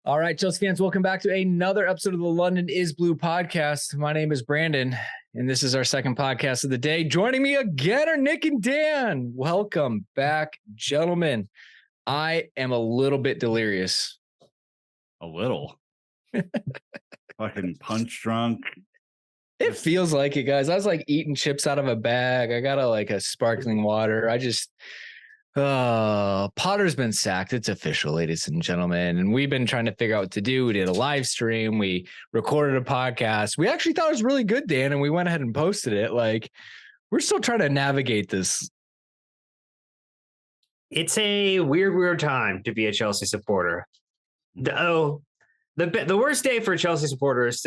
All right, Chelsea fans, welcome back to another episode of the London is Blue podcast. My name is Brandon, and this is our second podcast of the day. Joining me again are Nick and Dan. Welcome back, gentlemen. I am a little bit delirious. A little. Fucking punch drunk. It feels like it, guys. I was like eating chips out of a bag. I got a sparkling water. Potter's been sacked. It's official, ladies and gentlemen. And we've been trying to figure out what to do. We did a live stream. We recorded a podcast. We actually thought it was really good, Dan, and we went ahead and posted it. Like, we're still trying to navigate this. It's a weird time to be a Chelsea supporter. The worst day for a Chelsea supporter is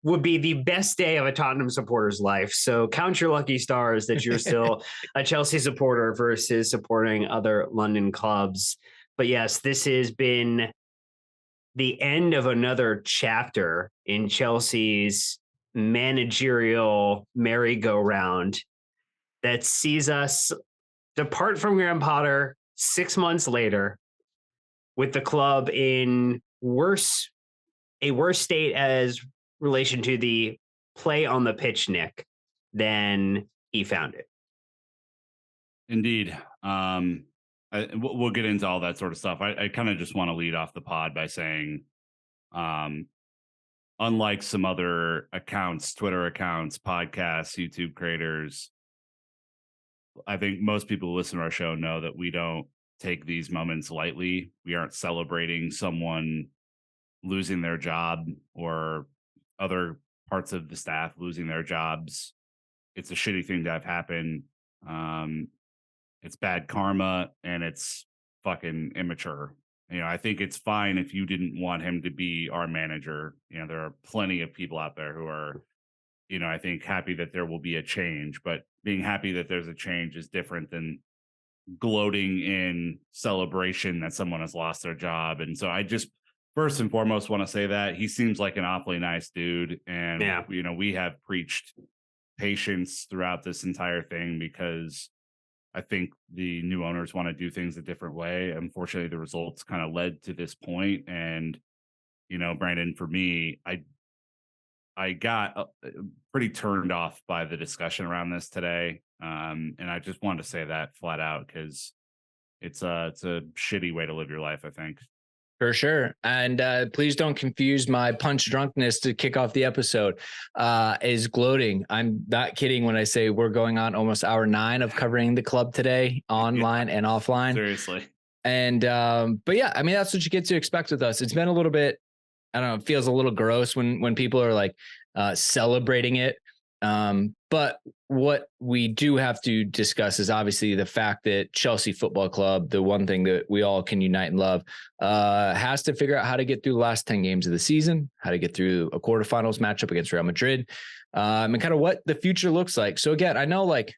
would be the best day of a Tottenham supporter's life. So count your lucky stars that you're still a Chelsea supporter versus supporting other London clubs. But yes, this has been the end of another chapter in Chelsea's managerial merry-go-round that sees us depart from Graham Potter 6 months later with the club in a worse state as relation to the play on the pitch, Nick, than he found it. Indeed. We'll get into all that sort of stuff. I kind of just want to lead off the pod by saying, unlike some other accounts, Twitter accounts, podcasts, YouTube creators, I think most people who listen to our show know that we don't take these moments lightly. We aren't celebrating someone losing their job or other parts of the staff losing their jobs. It's a shitty thing to have happen. It's bad karma and it's fucking immature. I think it's fine if you didn't want him to be our manager. There are plenty of people out there who are, I think happy that there will be a change, but being happy that there's a change is different than gloating in celebration that someone has lost their job. And so I just first and foremost want to say that he seems like an awfully nice dude. And, we have preached patience throughout this entire thing because I think the new owners want to do things a different way. Unfortunately, the results kind of led to this point. And, Brandon, for me, I got pretty turned off by the discussion around this today. And I just wanted to say that flat out because it's a shitty way to live your life, I think. For sure. And please don't confuse my punch drunkenness to kick off the episode is gloating. I'm not kidding when I say we're going on almost hour 9 of covering the club today, online and offline. Seriously. And but yeah, I mean, that's what you get to expect with us. It's been a little bit, I don't know, it feels a little gross when people are like celebrating it. But what we do have to discuss is obviously the fact that Chelsea Football Club, the one thing that we all can unite and love, has to figure out how to get through the last 10 games of the season, how to get through a quarterfinals matchup against Real Madrid, and kind of what the future looks like. So again, I know like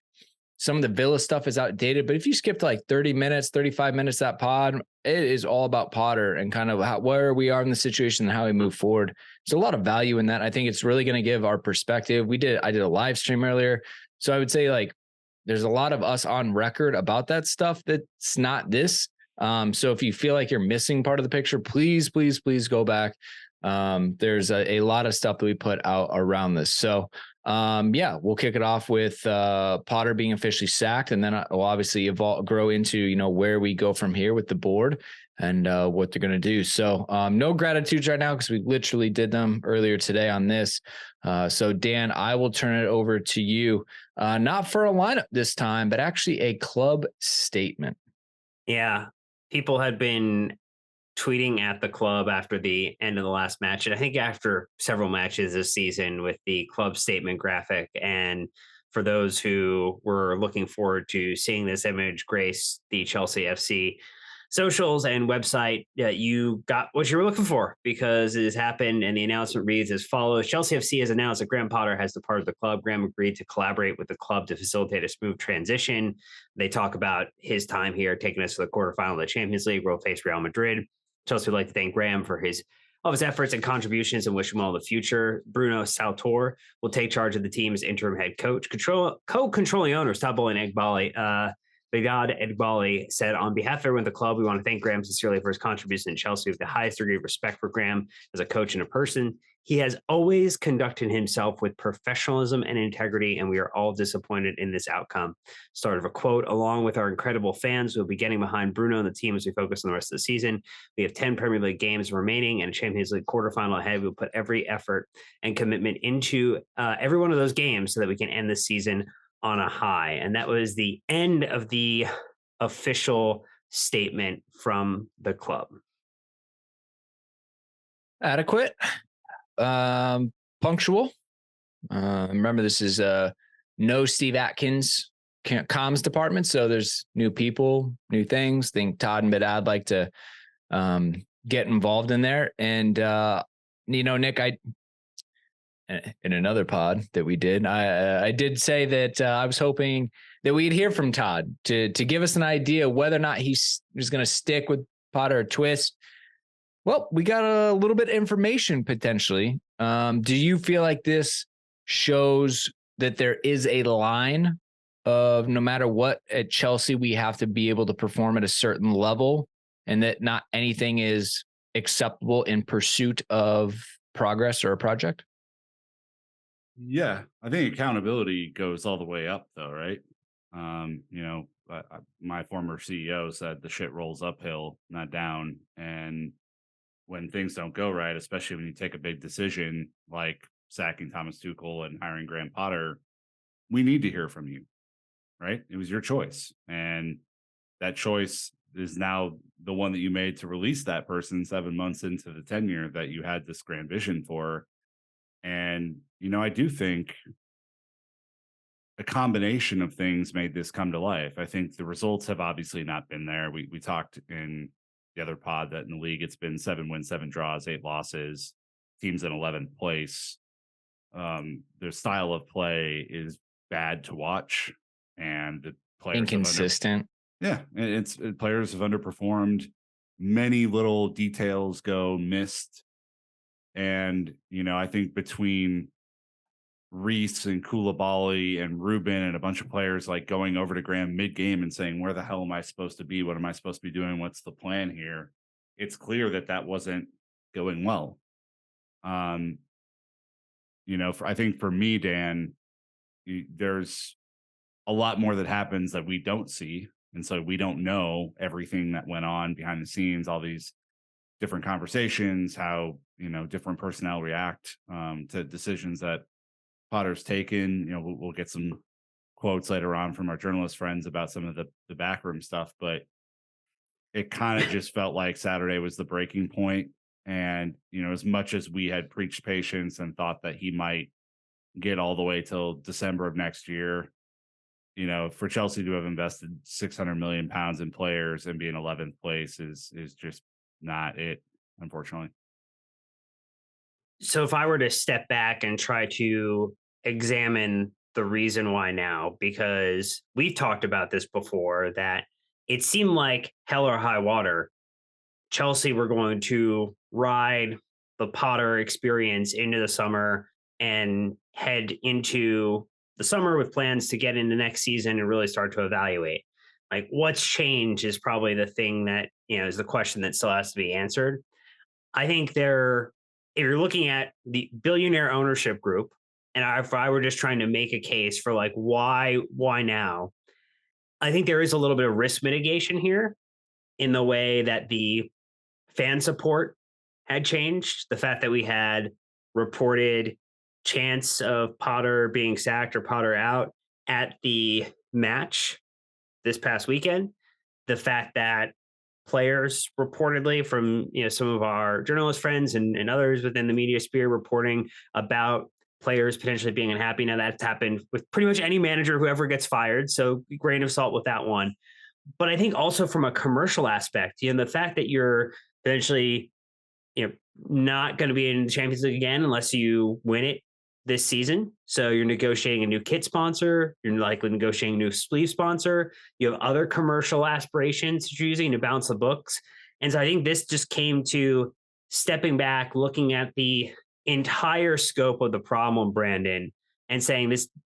some of the Villa stuff is outdated, but if you skip to like 30 minutes, 35 minutes, that pod, it is all about Potter and kind of where we are in the situation and how we move forward. There's a lot of value in that. I think it's really going to give our perspective. I did a live stream earlier. So I would say like, there's a lot of us on record about that stuff. That's not this. So if you feel like you're missing part of the picture, please go back. There's a lot of stuff that we put out around this. So we'll kick it off with Potter being officially sacked, and then we'll obviously grow into where we go from here with the board and what they're going to do. So no gratitudes right now because we literally did them earlier today on this. So Dan, I will turn it over to you, not for a lineup this time, but actually a club statement. Yeah, people had been tweeting at the club after the end of the last match, and I think after several matches this season with the club statement graphic. And for those who were looking forward to seeing this image grace the Chelsea FC socials and website, you got what you were looking for because it has happened. And the announcement reads as follows: Chelsea FC has announced that Graham Potter has departed the club. Graham agreed to collaborate with the club to facilitate a smooth transition. They talk about his time here, taking us to the quarterfinal of the Champions League. We'll face Real Madrid. Chelsea would like to thank Graham for all of his efforts and contributions and wish him all the future. Bruno Saltor will take charge of the team as interim head coach. Co-controlling owners, Todd Boehly and Egbali, Todd Boehly said, on behalf of everyone at the club, we want to thank Graham sincerely for his contribution to Chelsea with the highest degree of respect for Graham as a coach and a person. He has always conducted himself with professionalism and integrity, and we are all disappointed in this outcome. Start of a quote, along with our incredible fans, we'll be getting behind Bruno and the team as we focus on the rest of the season. We have 10 Premier League games remaining and a Champions League quarterfinal ahead. We'll put every effort and commitment into every one of those games so that we can end the season on a high. And that was the end of the official statement from the club. Adequate, punctual. Remember, this is no Steve Atkins comms department, so there's new people, new things. I think Todd and Bedad like to get involved in there. And Nick, in another pod that we did, I did say that I was hoping that we'd hear from Todd to give us an idea whether or not he's going to stick with Potter or twist. Well, we got a little bit of information potentially. Do you feel like this shows that there is a line of no matter what at Chelsea, we have to be able to perform at a certain level and that not anything is acceptable in pursuit of progress or a project? Yeah, I think accountability goes all the way up, though, right? My former CEO said the shit rolls uphill, not down. And when things don't go right, especially when you take a big decision like sacking Thomas Tuchel and hiring Graham Potter, we need to hear from you, right? It was your choice. And that choice is now the one that you made to release that person 7 months into the tenure that you had this grand vision for. And, I do think a combination of things made this come to life. I think the results have obviously not been there. We talked in the other pod that in the league, it's been 7 wins, 7 draws, 8 losses, teams in 11th place. Their style of play is bad to watch, and the players inconsistent. It's players have underperformed. Many little details go missed. And, I think between Reese and Koulibaly and Ruben and a bunch of players like going over to Graham mid-game and saying, where the hell am I supposed to be? What am I supposed to be doing? What's the plan here? It's clear that wasn't going well. I think for me, Dan, there's a lot more that happens that we don't see. And so we don't know everything that went on behind the scenes, all these different conversations, how, different personnel react to decisions that Potter's taken. We'll get some quotes later on from our journalist friends about some of the backroom stuff, but it kind of just felt like Saturday was the breaking point. And, as much as we had preached patience and thought that he might get all the way till December of next year, for Chelsea to have invested 600 million pounds in players and be in 11th place is just not it, unfortunately. So if I were to step back and try to examine the reason why now, because we've talked about this before, that it seemed like hell or high water, Chelsea were going to ride the Potter experience into the summer and head into the summer with plans to get into next season and really start to evaluate. Like, what's changed is probably the thing that, is the question that still has to be answered. I think if you're looking at the billionaire ownership group, and if I were just trying to make a case for like, why now? I think there is a little bit of risk mitigation here in the way that the fan support had changed. The fact that we had reported chance of Potter being sacked or Potter out at the match this past weekend. The fact that players reportedly from some of our journalist friends and others within the media sphere reporting about players potentially being unhappy. Now that's happened with pretty much any manager who ever gets fired. So grain of salt with that one. But I think also from a commercial aspect, the fact that you're eventually, not going to be in the Champions League again unless you win it this season. So you're negotiating a new kit sponsor. You're likely negotiating a new sleeve sponsor. You have other commercial aspirations that you're using to balance the books. And so I think this just came to stepping back, looking at the entire scope of the problem, Brandon, and saying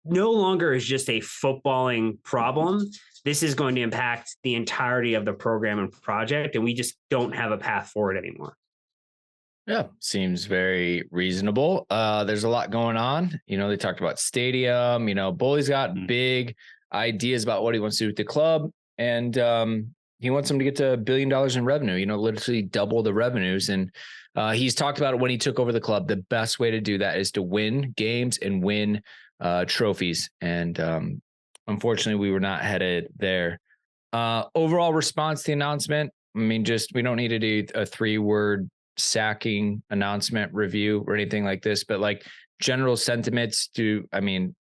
no longer is just a footballing problem. This is going to impact the entirety of the program and project, and we just don't have a path forward anymore. Yeah, seems very reasonable. There's a lot going on. They talked about stadium. Boehly's got big ideas about what he wants to do with the club, and he wants them to get to $1 billion in revenue. Literally double the revenues. And he's talked about it when he took over the club. The best way to do that is to win games and win trophies. And unfortunately, we were not headed there. Overall response to the announcement. I mean, we don't need to do a 3-word sacking announcement review or anything like this, but like general sentiments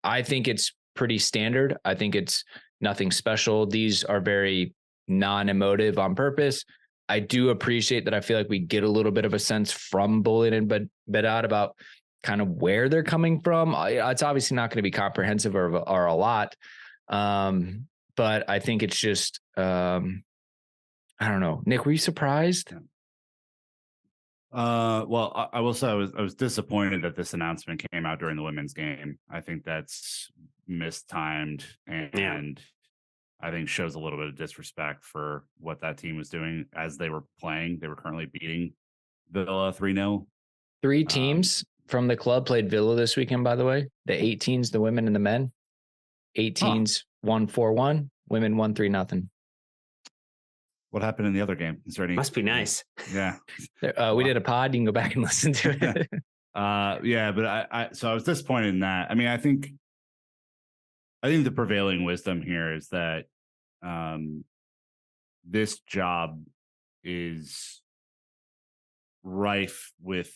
I think it's pretty standard. I think it's nothing special. These are very non-emotive on purpose. I do appreciate that. I feel like we get a little bit of a sense from Boehly and Bedard about kind of where they're coming from. It's obviously not going to be comprehensive or a lot. But I think it's just, I don't know. Nick, were you surprised? Well, I will say I was disappointed that this announcement came out during the women's game. I think that's mistimed and I think shows a little bit of disrespect for what that team was doing as they were playing. They were currently beating Villa 3-0. 3 teams from the club played Villa this weekend, by the way. The 18s, the women and the men. 18s won 4-1, women won 3-0. What happened in the other game? Is there any? Must be nice. Yeah. We did a pod. You can go back and listen to it. Yeah, but so I was disappointed in that. I mean, I think the prevailing wisdom here is that this job is rife with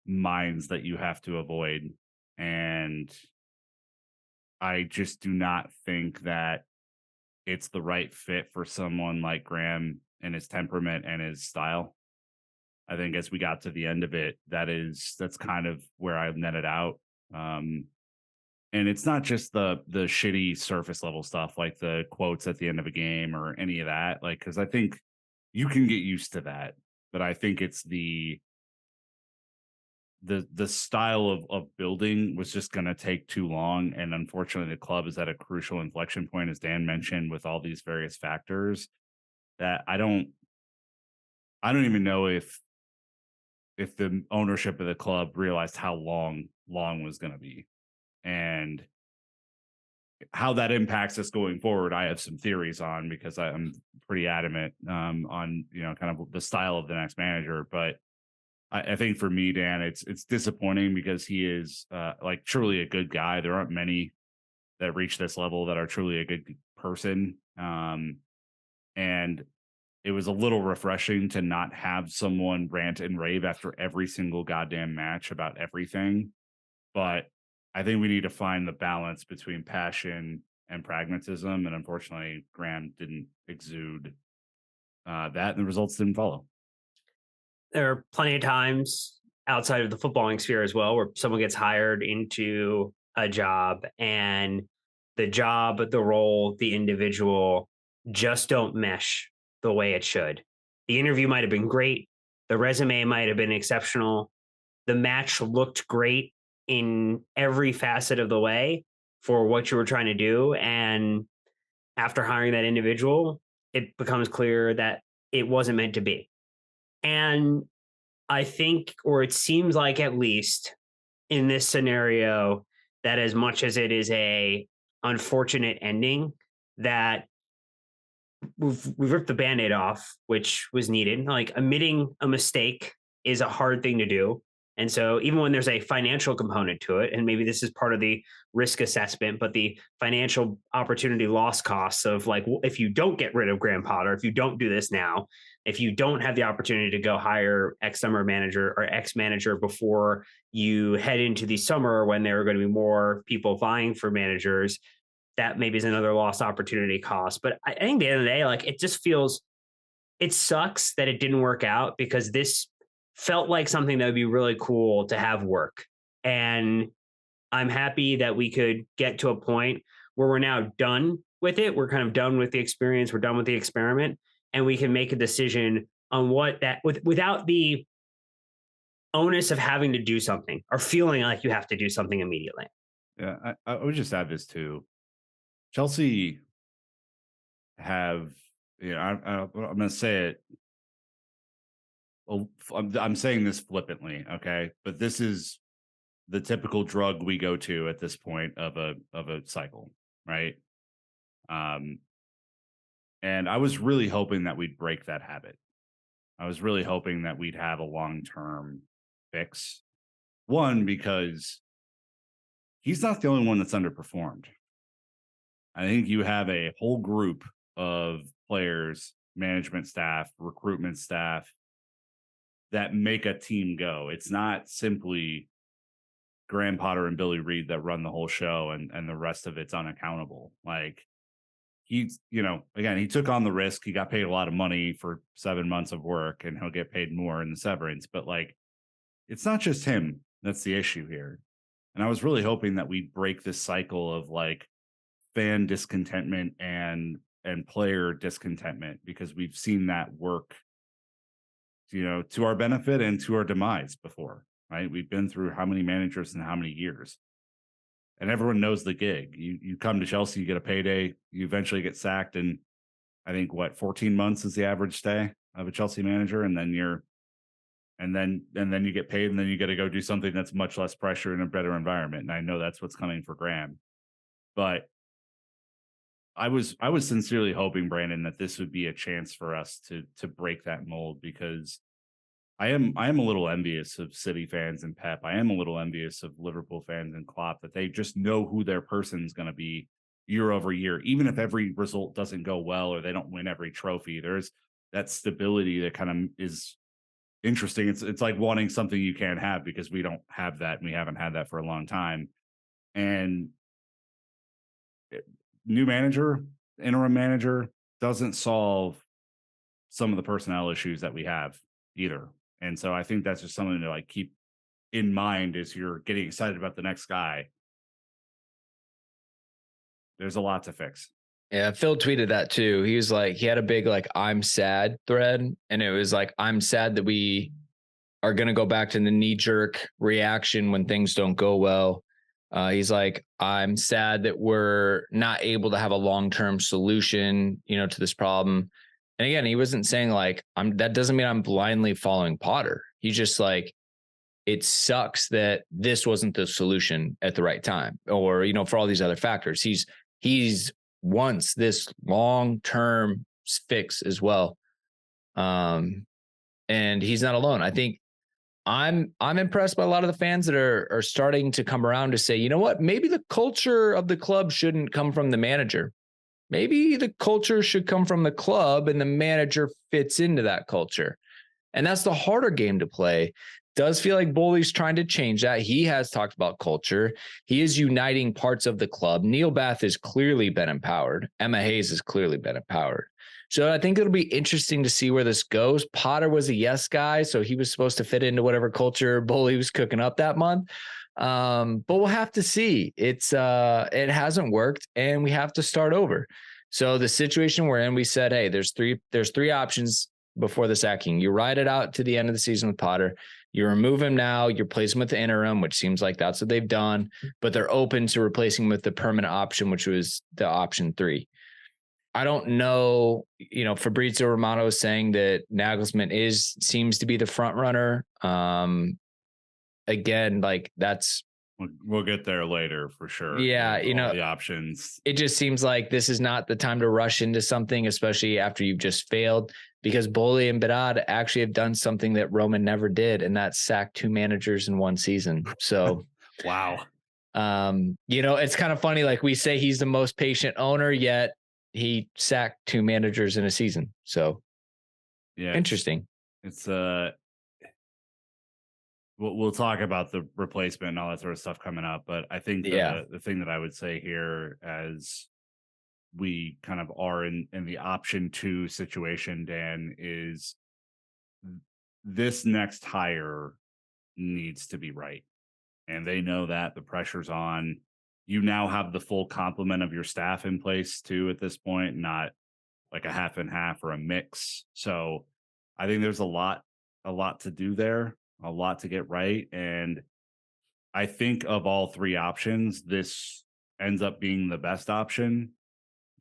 minds that you have to avoid. And I just do not think that it's the right fit for someone like Graham and his temperament and his style. I think as we got to the end of it, that's kind of where I netted out. And it's not just the shitty surface level stuff like the quotes at the end of a game or any of that. Like, because I think you can get used to that, but I think it's the style of building was just going to take too long. And unfortunately, the club is at a crucial inflection point, as Dan mentioned, with all these various factors that I don't even know if the ownership of the club realized how long was going to be and how that impacts us going forward. I have some theories on, because I'm pretty adamant on, kind of the style of the next manager, but I think for me, Dan, it's disappointing because he is like truly a good guy. There aren't many that reach this level that are truly a good person. And it was a little refreshing to not have someone rant and rave after every single goddamn match about everything. But I think we need to find the balance between passion and pragmatism. And unfortunately, Graham didn't exude that, and the results didn't follow. There are plenty of times outside of the footballing sphere as well, where someone gets hired into a job and the job, the role, the individual just don't mesh the way it should. The interview might have been great. The resume might have been exceptional. The match looked great in every facet of the way for what you were trying to do. And after hiring that individual, it becomes clear that it wasn't meant to be. And I think, or it seems like at least in this scenario, that as much as it is a unfortunate ending, that we've ripped the Band-Aid off, which was needed. Like, admitting a mistake is a hard thing to do. And so even when there's a financial component to it, and maybe this is part of the risk assessment, but the financial opportunity loss costs of, like, if you don't get rid of Graham Potter, if you don't do this now, if you don't have the opportunity to go hire X summer manager or X manager before you head into the summer when there are going to be more people vying for managers, that maybe is another lost opportunity cost. But I think at the end of the day, like, it just feels, it sucks that it didn't work out, because this felt like something that would be really cool to have work. And I'm happy that we could get to a point where we're now done with it. We're kind of done with the experience. We're done with the experiment, and we can make a decision on what that, without the onus of having to do something or feeling like you have to do something immediately. Yeah, I would just add this too. Chelsea have, I'm going to say it. Well, I'm saying this flippantly, okay, but this is the typical drug we go to at this point of a cycle, right? Um, and I was really hoping that we'd break that habit. I was really hoping that we'd have a long term fix. One, because he's not the only one that's underperformed. I think you have a whole group of players, management staff, recruitment staff that make a team go. It's not simply Graham Potter and Billy Reed that run the whole show and the rest of it's unaccountable. Like he's, again, he took on the risk. He got paid a lot of money for 7 months of work and he'll get paid more in the severance. But like, it's not just him that's the issue here. And I was really hoping that we'd break this cycle of like fan discontentment and player discontentment, because we've seen that work, to our benefit and to our demise before, right? We've been through how many managers and how many years, and everyone knows the gig. You come to Chelsea, you get a payday, you eventually get sacked, and I think 14 months is the average stay of a Chelsea manager, and then you get paid, and then you got to go do something that's much less pressure in a better environment. And I know that's what's coming for Graham, but I was sincerely hoping, Brandon, that this would be a chance for us to break that mold, because I am a little envious of City fans and Pep. I am a little envious of Liverpool fans and Klopp, that they just know who their person's going to be year over year, even if every result doesn't go well or they don't win every trophy. There's that stability that kind of is interesting. It's like wanting something you can't have, because we don't have that, and we haven't had that for a long time. And new manager, interim manager doesn't solve some of the personnel issues that we have either. And so I think that's just something to like keep in mind as you're getting excited about the next guy. There's a lot to fix. Yeah, Phil tweeted that too. He was like, he had a big like "I'm sad" thread, and it was like, "I'm sad that we are going to go back to the knee-jerk reaction when things don't go well." He's like, "I'm sad that we're not able to have a long-term solution, to this problem." And again, he wasn't saying like, that doesn't mean I'm blindly following Potter. He's just like, it sucks that this wasn't the solution at the right time, or, for all these other factors. He's wants this long-term fix as well. And he's not alone. I think I'm impressed by a lot of the fans that are starting to come around to say, you know what, maybe the culture of the club shouldn't come from the manager. Maybe the culture should come from the club, and the manager fits into that culture. And that's the harder game to play. Does feel like Boehly's trying to change that. He has talked about culture. He is uniting parts of the club. Neil Bath has clearly been empowered. Emma Hayes has clearly been empowered. So I think it'll be interesting to see where this goes. Potter was a yes guy, so he was supposed to fit into whatever culture Boehly was cooking up that month. But we'll have to see. It hasn't worked, and we have to start over. So the situation we're in, we said, hey, there's three options before the sacking. You ride it out to the end of the season with Potter. You remove him now. You replace him with the interim, which seems like that's what they've done. But they're open to replacing him with the permanent option, which was the option 3. I don't know. Fabrizio Romano is saying that Nagelsmann seems to be the front runner. Again, like that's. We'll get there later for sure. Yeah, all the options. It just seems like this is not the time to rush into something, especially after you've just failed, because Boehly and Berard actually have done something that Roman never did, and that's sacked 2 managers in one season. So, wow. It's kind of funny. Like we say he's the most patient owner, yet he sacked 2 managers in a season. So, yeah, interesting. It's We'll talk about the replacement and all that sort of stuff coming up. But I think the thing that I would say here, as we kind of are in the option 2 situation, Dan, is this next hire needs to be right. And they know that the pressure's on. You now have the full complement of your staff in place too at this point, not like a half and half or a mix. So I think there's a lot to do there. A lot to get right. And I think of all three options, this ends up being the best option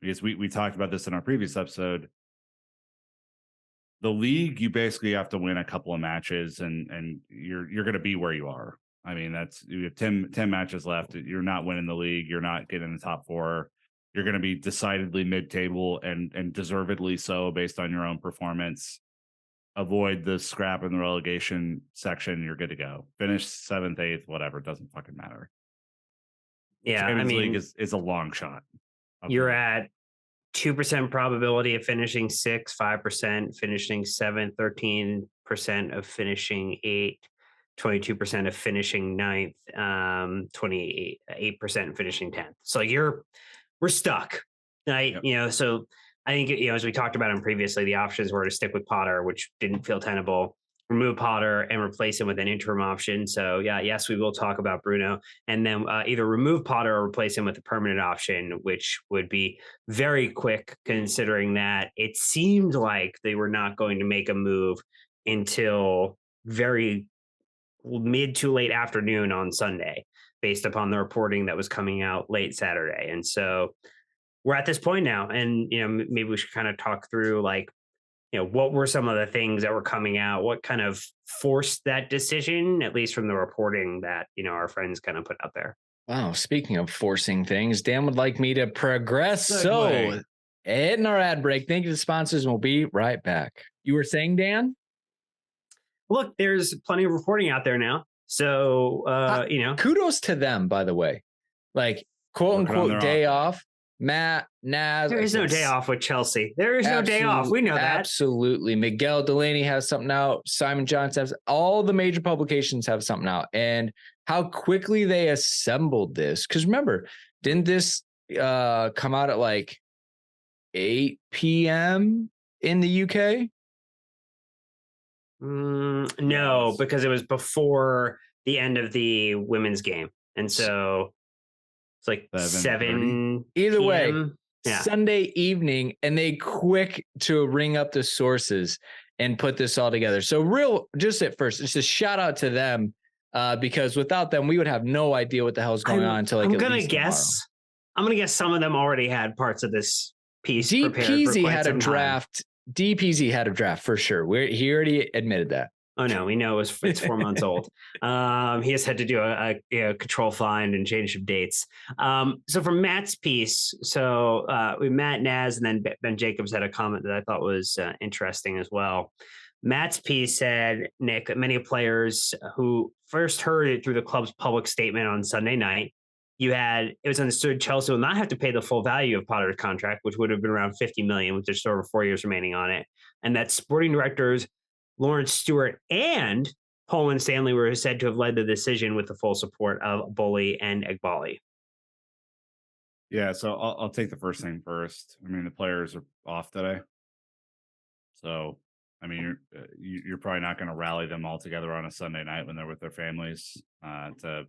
because we talked about this in our previous episode. The league, you basically have to win a couple of matches and you're going to be where you are. I mean, that's you have 10 matches left. You're not winning the league. You're not getting the top four. You're going to be decidedly mid-table and deservedly so based on your own performance. Avoid the scrap in the relegation section. You're good to go. Finish 7th, 8th, whatever. It doesn't fucking matter. Yeah, Champions League is a long shot. You're at 2% probability of finishing 6th, 5% finishing 7th, 13% of finishing 8th, 22% of finishing 9th, 28% finishing 10th. So we're stuck. Right? Yep. So I think, as we talked about previously, the options were to stick with Potter, which didn't feel tenable, remove Potter and replace him with an interim option. So yes, we will talk about Bruno, and then either remove Potter or replace him with a permanent option, which would be very quick, considering that it seemed like they were not going to make a move until very mid to late afternoon on Sunday, based upon the reporting that was coming out late Saturday. And so we're at this point now, and maybe we should kind of talk through what were some of the things that were coming out, what kind of forced that decision, at least from the reporting that our friends kind of put out there. Wow, speaking of forcing things, Dan would like me to progress. So hitting our ad break. Thank you to the sponsors, and we'll be right back. You were saying, Dan? Look, there's plenty of reporting out there now. So kudos to them, by the way. Like, quote unquote day off. Matt, Naz. There is no day off with Chelsea. There is no day off. We know that. Absolutely. Miguel Delaney has something out. Simon Johnson has, all the major publications have something out. And how quickly they assembled this. Because remember, didn't this come out at 8 p.m. in the UK? No, because it was before the end of the women's game. And so it's 7. Either way, Sunday evening, and they quick to ring up the sources and put this all together. So just at first, it's a shout out to them because without them, we would have no idea what the hell is going on until I'm going to guess some of them already had parts of this piece DPZ had a draft. DPZ had a draft for sure. He already admitted that. Oh no, we know it's 4 months old. He has had to do a control find and change of dates. So from Matt's piece, we Matt, Naz, and then Ben Jacobs had a comment that I thought was interesting as well. Matt's piece said, Nick, that many players who first heard it through the club's public statement on Sunday night, it was understood Chelsea will not have to pay the full value of Potter's contract, which would have been around $50 million, with just over 4 years remaining on it, and that sporting directors Lawrence Stewart and Paul Winstanley were said to have led the decision with the full support of Boehly and Eghbali. Yeah, so I'll take the first thing first. I mean, the players are off today, so I mean, you're probably not going to rally them all together on a Sunday night when they're with their families to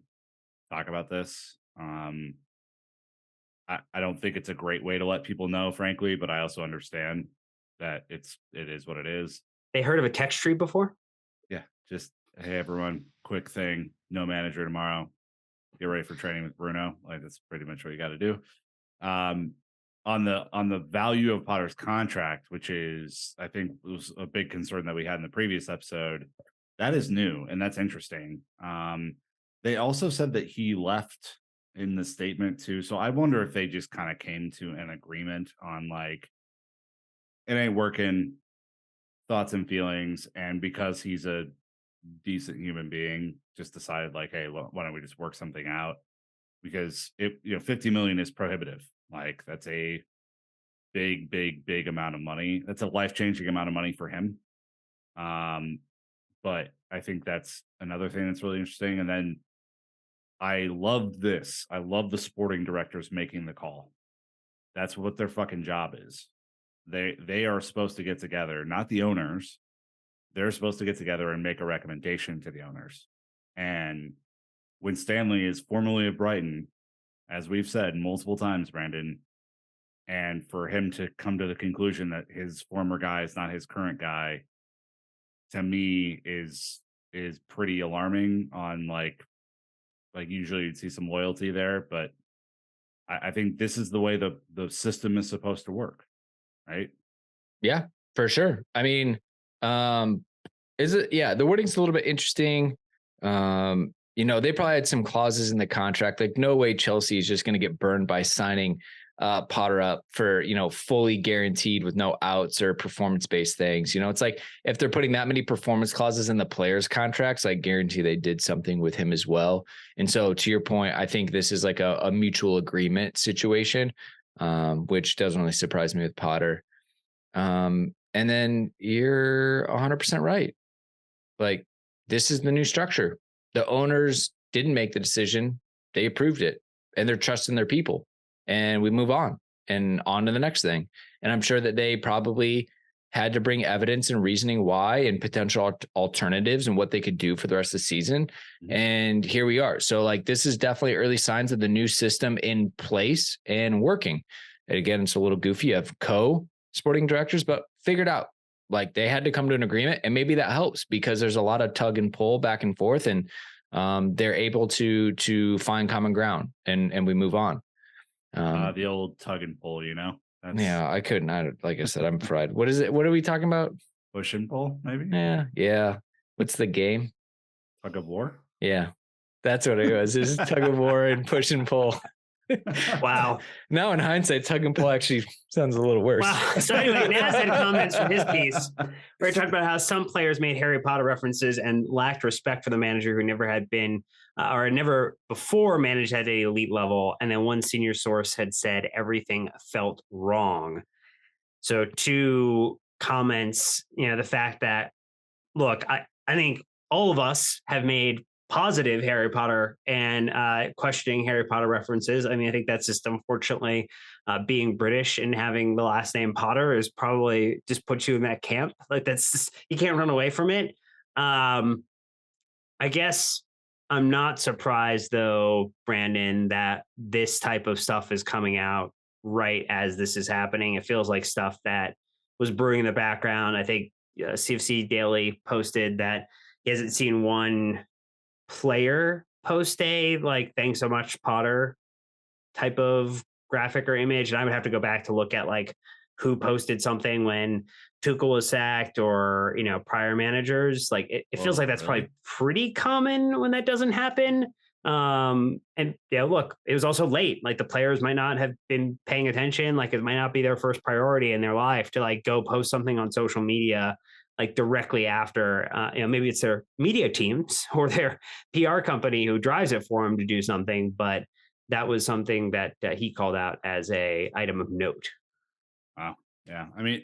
talk about this. I don't think it's a great way to let people know, frankly, but I also understand that it is what it is. They heard of a text tree before? Yeah, just, hey, everyone, quick thing, no manager tomorrow. Get ready for training with Bruno. That's pretty much what you got to do. On the value of Potter's contract, which is, I think, was a big concern that we had in the previous episode, that is new, and that's interesting. They also said that he left in the statement too. So I wonder if they just kind of came to an agreement on it ain't working, thoughts and feelings, and because he's a decent human being, just decided hey, why don't we just work something out? Because $50 million is prohibitive. That's a big amount of money. That's a life-changing amount of money for him. But I think that's another thing that's really interesting. And then I love this. I love the sporting directors making the call. That's what their fucking job is. They are supposed to get together, not the owners. They're supposed to get together and make a recommendation to the owners. And Winstanley is formerly of Brighton, as we've said multiple times, Brandon. And for him to come to the conclusion that his former guy is not his current guy, to me is pretty alarming on Like usually you'd see some loyalty there, but I think this is the way the system is supposed to work, right? Yeah, for sure. I mean, is it? Yeah, the wording's a little bit interesting. They probably had some clauses in the contract. Like, no way Chelsea is just going to get burned by signing Potter up for, fully guaranteed with no outs or performance-based things. It's like if they're putting that many performance clauses in the players' contracts, I guarantee they did something with him as well. And so, to your point, I think this is like a mutual agreement situation, which doesn't really surprise me with Potter. And then you're 100% right. Like, this is the new structure. The owners didn't make the decision. They approved it, and they're trusting their people, and we move on to the next thing. And I'm sure that they probably had to bring evidence and reasoning why and potential alternatives and what they could do for the rest of the season. Mm-hmm. And here we are. So like, this is definitely early signs of the new system in place and working. And again, it's a little goofy. You have sporting directors, but figured out. Like, they had to come to an agreement, and maybe that helps because there's a lot of tug and pull back and forth, and they're able to find common ground, and we move on. The old tug and pull, Yeah, I couldn't. Like I said, I'm fried. What is it? What are we talking about? Push and pull, maybe. Yeah. What's the game? Tug of war. Yeah, that's what it was. This is tug of war and push and pull. Wow. Now in hindsight, tug and pull actually sounds a little worse. Wow. So anyway, Naz had comments from his piece where he talked about how some players made Harry Potter references and lacked respect for the manager who never had been or never before managed at an elite level. And then one senior source had said everything felt wrong. So 2 comments, the fact that, look, I think all of us have made positive Harry Potter and questioning Harry Potter references. I mean, I think that's just unfortunately being British and having the last name Potter is probably just puts you in that camp. Like, that's just, you can't run away from it. I guess I'm not surprised though, Brandon, that this type of stuff is coming out right as this is happening. It feels like stuff that was brewing in the background. I think CFC Daily posted that he hasn't seen one player post a like thanks so much Potter type of graphic or image, and I would have to go back to look at like who posted something when Tuchel was sacked or prior managers. Like it feels like that's probably pretty common when that doesn't happen. And look, it was also late. Like, the players might not have been paying attention. Like, it might not be their first priority in their life to like go post something on social media like directly after, maybe it's their media teams or their PR company who drives it for them to do something. But that was something that he called out as a item of note. Wow. Yeah. I mean,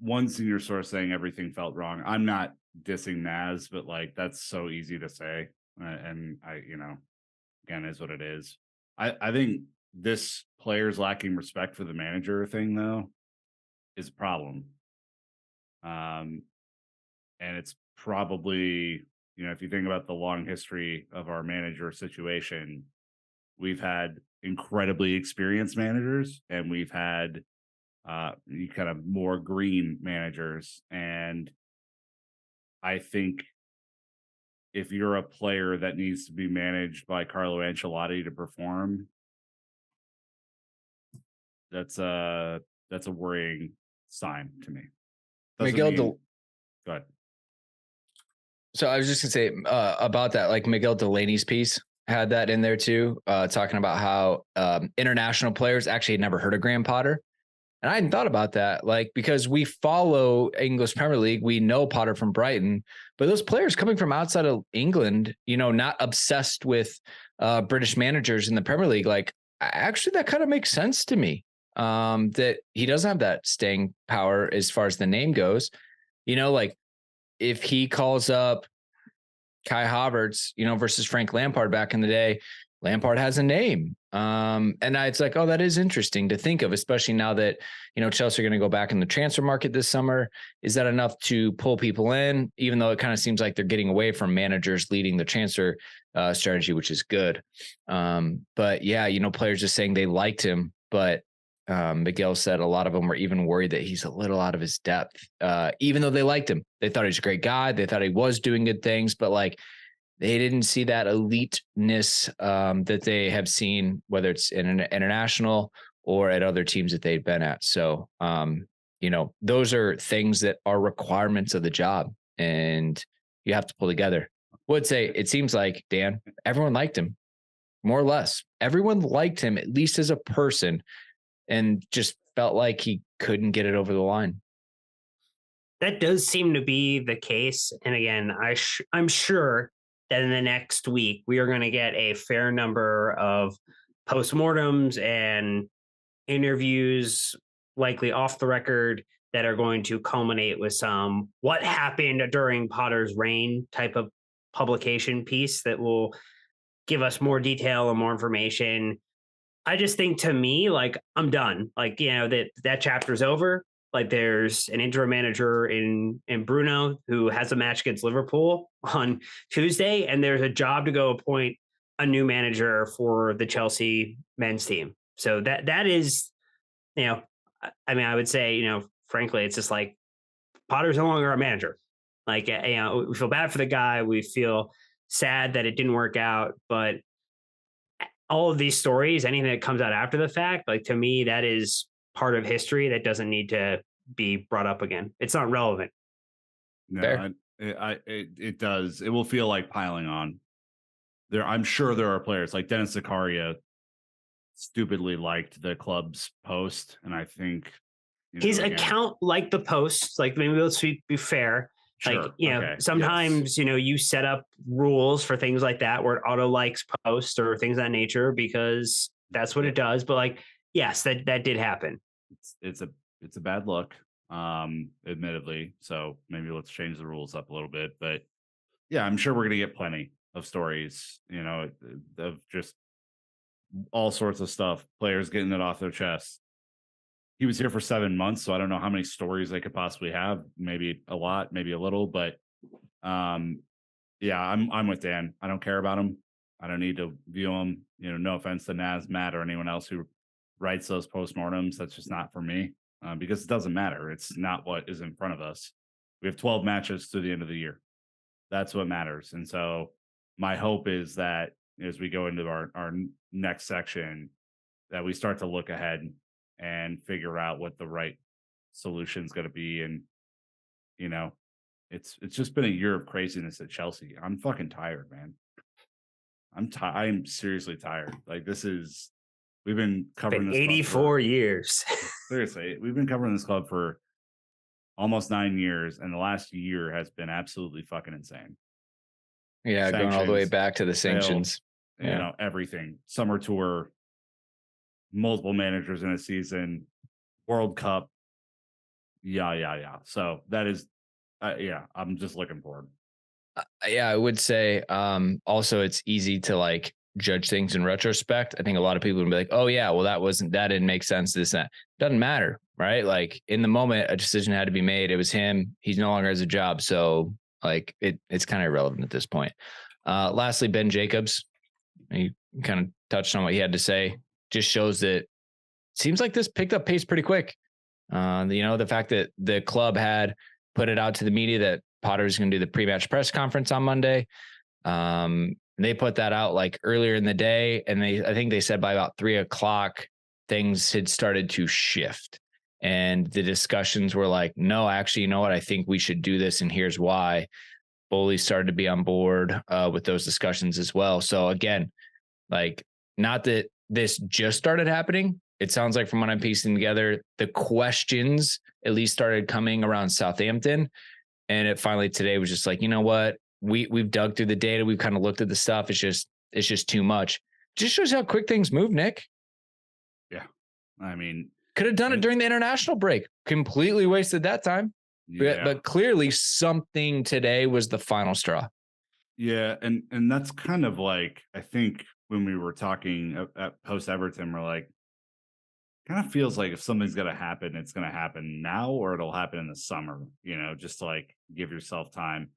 one senior source saying everything felt wrong. I'm not dissing Naz, but like, that's so easy to say. And I, again, is what it is. I think this players lacking respect for the manager thing though is a problem. And it's probably, if you think about the long history of our manager situation, we've had incredibly experienced managers and we've had kind of more green managers. And I think if you're a player that needs to be managed by Carlo Ancelotti to perform, that's a worrying sign to me. Go ahead. So I was just gonna say about that, like Miguel Delaney's piece had that in there too, talking about how international players actually had never heard of Graham Potter. And I hadn't thought about that, like, because we follow English Premier League, we know Potter from Brighton, but those players coming from outside of England, not obsessed with British managers in the Premier League, like, actually that kind of makes sense to me. That he doesn't have that staying power as far as the name goes. Like, if he calls up Kai Havertz, versus Frank Lampard back in the day, Lampard has a name. And it's like, oh, that is interesting to think of, especially now that, Chelsea are going to go back in the transfer market this summer. Is that enough to pull people in, even though it kind of seems like they're getting away from managers leading the transfer strategy, which is good. But yeah, players just saying they liked him, but Miguel said a lot of them were even worried that he's a little out of his depth, even though they liked him. They thought he was a great guy. They thought he was doing good things, but like, they didn't see that eliteness that they have seen, whether it's in an international or at other teams that they've been at. So, those are things that are requirements of the job, and you have to pull together. Would say it seems like, Dan, everyone liked him, more or less. Everyone liked him, at least as a person, and just felt like he couldn't get it over the line. That does seem to be the case. And again, I'm sure that in the next week, we are going to get a fair number of postmortems and interviews, likely off the record, that are going to culminate with some what happened during Potter's reign type of publication piece that will give us more detail and more information. I just think, to me, like, I'm done. Like, that chapter's over. Like, there's an interim manager in Bruno who has a match against Liverpool on Tuesday, and there's a job to go appoint a new manager for the Chelsea men's team. So that is, I would say, frankly, it's just like Potter's no longer our manager. Like, we feel bad for the guy. We feel sad that it didn't work out, but all of these stories, anything that comes out after the fact, like, to me, that is part of history that doesn't need to be brought up again. It's not relevant. No, it does. It will feel like piling on. I'm sure there are players like Dennis Zakaria stupidly liked the club's post, and I think his account liked the post. Like, maybe let's be fair. Sure. Like, sometimes, you set up rules for things like that where it auto likes posts or things of that nature because that's what it does. But, like, yes, that did happen. It's a bad look, admittedly. So maybe let's change the rules up a little bit. But yeah, I'm sure we're going to get plenty of stories, of just all sorts of stuff, players getting it off their chest. He was here for 7 months, so I don't know how many stories they could possibly have. Maybe a lot, maybe a little, but yeah, I'm with Dan. I don't care about him. I don't need to view him. No offense to Naz, Matt, or anyone else who writes those postmortems. That's just not for me because it doesn't matter. It's not what is in front of us. We have 12 matches to the end of the year. That's what matters. And so my hope is that as we go into our next section, that we start to look ahead and figure out what the right solution is going to be. And, it's just been a year of craziness at Chelsea. I'm fucking tired, man. I'm seriously tired. Like, we've been covering this 84 years. Seriously, we've been covering this club for almost 9 years, and the last year has been absolutely fucking insane. Yeah, sanctions, going all the way back to the sanctions. Everything. Summer tour, multiple managers in a season, World Cup. Yeah. So that is, I'm just looking forward. I would say also it's easy to like judge things in retrospect. I think a lot of people would be like, oh yeah, well that didn't make sense. That doesn't matter, right? Like, in the moment, a decision had to be made. It was him. He's no longer has a job. So like it's kind of irrelevant at this point. Lastly, Ben Jacobs, he kind of touched on what he had to say. Just shows that it seems like this picked up pace pretty quick. The fact that the club had put it out to the media that Potter's going to do the pre-match press conference on Monday. They put that out like earlier in the day, and I think they said by about 3:00 things had started to shift, and the discussions were like, no, actually, you know what? I think we should do this, and here's why. Boehly started to be on board with those discussions as well. So again, like, not that this just started happening. It sounds like, from what I'm piecing together, the questions at least started coming around Southampton. And it finally today was just like, you know what? We've dug through the data. We've kind of looked at the stuff. It's just too much. Just shows how quick things move, Nick. Yeah. I mean, could have done it during the international break. Completely wasted that time. Yeah. But clearly something today was the final straw. Yeah. And that's kind of like, I think when we were talking at post Everton, we're like, kind of feels like if something's going to happen, it's going to happen now, or it'll happen in the summer, just to like give yourself time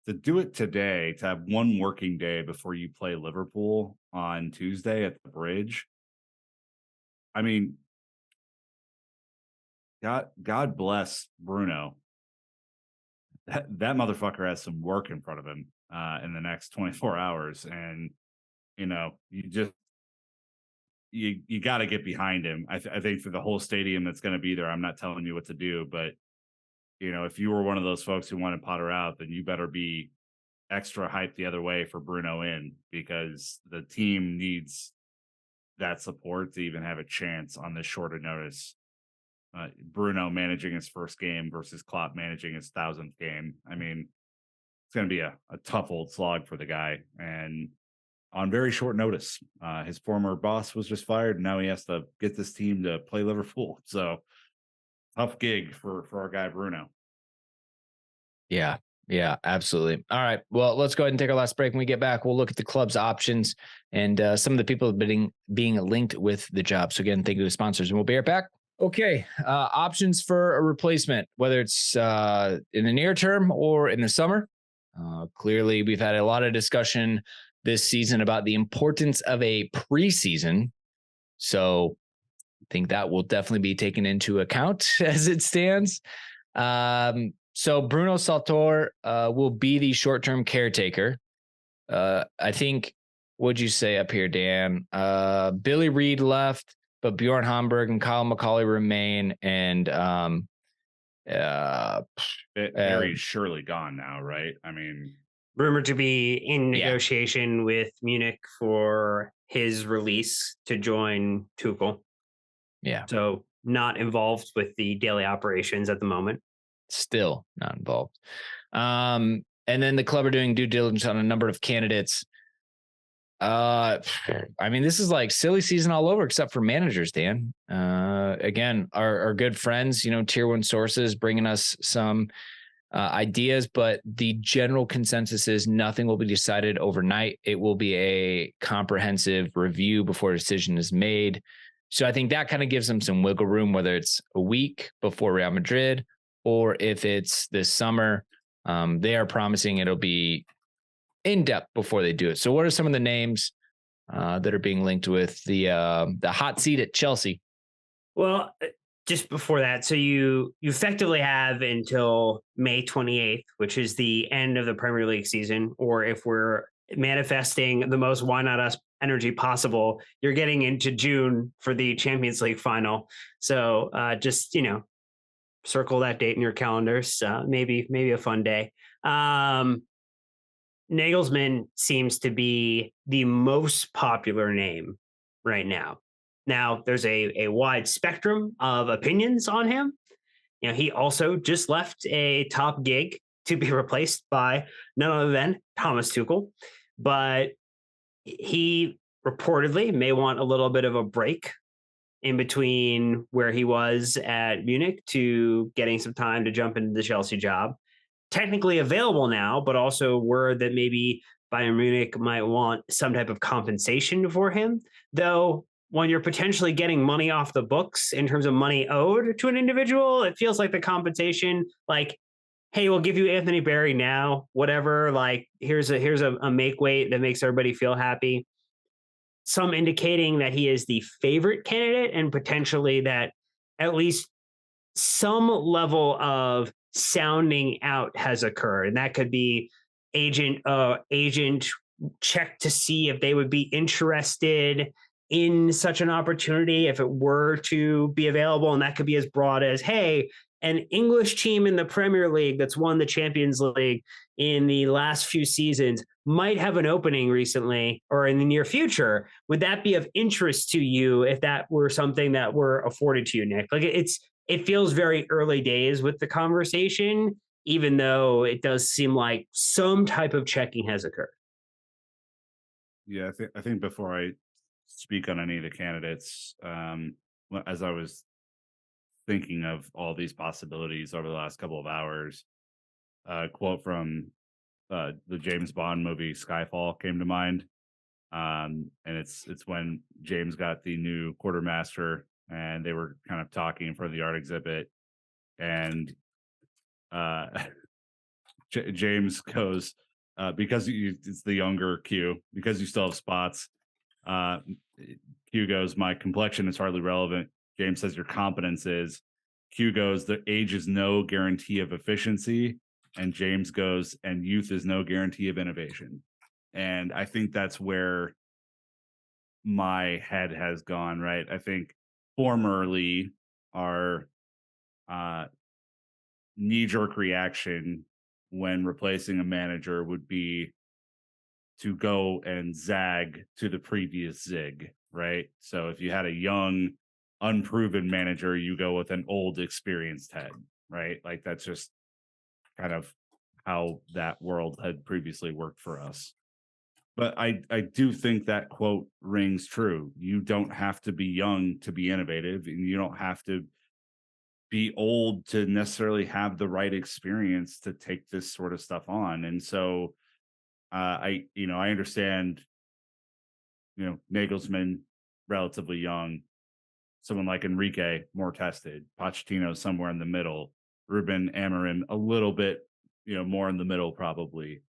to do it today, to have one working day before you play Liverpool on Tuesday at the Bridge. I mean, God bless Bruno. That motherfucker has some work in front of him. in the next 24 hours. And, you got to get behind him. I think for the whole stadium that's going to be there, I'm not telling you what to do, but if you were one of those folks who wanted Potter out, then you better be extra hyped the other way for Bruno in, because the team needs that support to even have a chance on this shorter notice. Bruno managing his first game versus Klopp managing his 1000th game. I mean, it's going to be a tough old slog for the guy, and on very short notice. His former boss was just fired, and now he has to get this team to play Liverpool. So tough gig for our guy Bruno. Yeah, absolutely. All right. Well, let's go ahead and take our last break. When we get back, we'll look at the club's options and some of the people being linked with the job. So again, thank you to the sponsors, and we'll be right back. Okay. Options for a replacement, whether it's in the near term or in the summer. Clearly, we've had a lot of discussion this season about the importance of a preseason. So I think that will definitely be taken into account as it stands. So Bruno Saltor will be the short-term caretaker. I think, what'd you say up here, Dan? Billy Reid left, but Bjorn Hamburg and Kyle McCauley remain. And Harry's surely gone now, right? I mean, rumored to be in negotiation with Munich for his release to join Tuchel. Yeah. So not involved with the daily operations at the moment. Still not involved. And then the club are doing due diligence on a number of candidates. I mean, this is like silly season all over, except for managers, Dan. Again, our good friends, tier one sources bringing us some ideas, but the general consensus is nothing will be decided overnight. It will be a comprehensive review before a decision is made. So I think that kind of gives them some wiggle room, whether it's a week before Real Madrid or if it's this summer. They are promising it'll be in depth before they do it. So what are some of the names that are being linked with the hot seat at Chelsea? Well, just before that, so you effectively have until May 28th, which is the end of the Premier League season, or if we're manifesting the most why not us energy possible, you're getting into June for the Champions League final. So just, circle that date in your calendars. Maybe a fun day. Nagelsmann seems to be the most popular name right now. Now, there's a wide spectrum of opinions on him. He also just left a top gig to be replaced by none other than Thomas Tuchel. But he reportedly may want a little bit of a break in between where he was at Munich to getting some time to jump into the Chelsea job. Technically available now, but also word that maybe Bayern Munich might want some type of compensation for him. Though when you're potentially getting money off the books in terms of money owed to an individual, it feels like the compensation, like, hey, we'll give you Anthony Barry now, whatever. Like, here's a make weight that makes everybody feel happy. Some indicating that he is the favorite candidate and potentially that at least some level of sounding out has occurred. And that could be agent check to see if they would be interested in such an opportunity if it were to be available. And that could be as broad as, hey, an English team in the Premier League that's won the Champions League in the last few seasons might have an opening recently or in the near future. Would that be of interest to you if that were something that were afforded to you, Nick? Like it feels very early days with the conversation, even though it does seem like some type of checking has occurred. Yeah, I think before I speak on any of the candidates, as I was thinking of all these possibilities over the last couple of hours, a quote from the James Bond movie Skyfall came to mind. And it's when James got the new quartermaster and they were kind of talking in front of the art exhibit, and James goes, because it's the younger Q, because you still have spots. Q goes, my complexion is hardly relevant. James says your competence is. Q goes, the age is no guarantee of efficiency. And James goes, and youth is no guarantee of innovation. And I think that's where my head has gone, right? I think formerly our knee-jerk reaction when replacing a manager would be to go and zag to the previous zig, right? So if you had a young, unproven manager, you go with an old, experienced head, right? Like that's just kind of how that world had previously worked for us. But I do think that quote rings true. You don't have to be young to be innovative, and you don't have to be old to necessarily have the right experience to take this sort of stuff on. And so I understand, Nagelsmann, relatively young, someone like Enrique, more tested, Pochettino somewhere in the middle, Ruben Amorim a little bit, more in the middle probably.